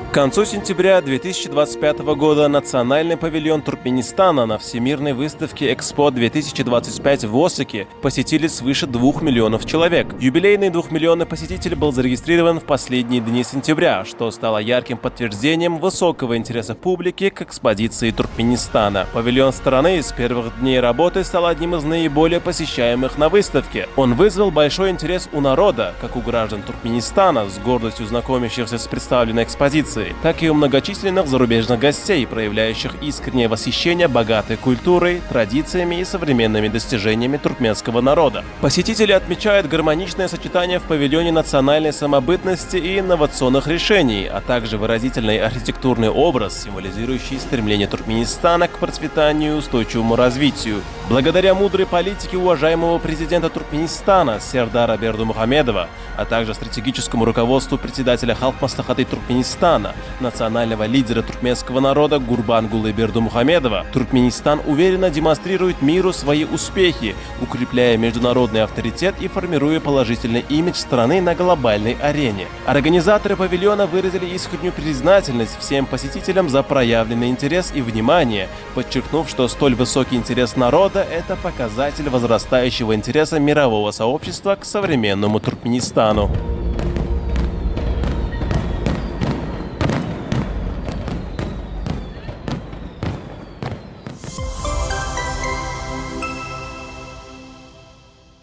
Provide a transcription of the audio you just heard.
К концу сентября 2025 года Национальный павильон Туркменистана на Всемирной выставке Экспо-2025 в Осаке посетили свыше 2 миллионов человек. Юбилейный 2-миллионный посетитель был зарегистрирован в последние дни сентября, что стало ярким подтверждением высокого интереса публики к экспозиции Туркменистана. Павильон страны с первых дней работы стал одним из наиболее посещаемых на выставке. Он вызвал большой интерес у народа, как у граждан Туркменистана, с гордостью знакомящихся с представленной экспозицией, так и у многочисленных зарубежных гостей, проявляющих искреннее восхищение богатой культурой, традициями и современными достижениями туркменского народа. Посетители отмечают гармоничное сочетание в павильоне национальной самобытности и инновационных решений, а также выразительный архитектурный образ, символизирующий стремление Туркменистана к процветанию и устойчивому развитию. Благодаря мудрой политике уважаемого президента Туркменистана Сердара Бердымухамедова, а также стратегическому руководству председателя Халк-Маслихаты Туркменистана, национального лидера туркменского народа Гурбангулы Бердымухамедова, Туркменистан уверенно демонстрирует миру свои успехи, укрепляя международный авторитет и формируя положительный имидж страны на глобальной арене. Организаторы павильона выразили искреннюю признательность всем посетителям за проявленный интерес и внимание, подчеркнув, что столь высокий интерес народа – это показатель возрастающего интереса мирового сообщества к современному Туркменистану.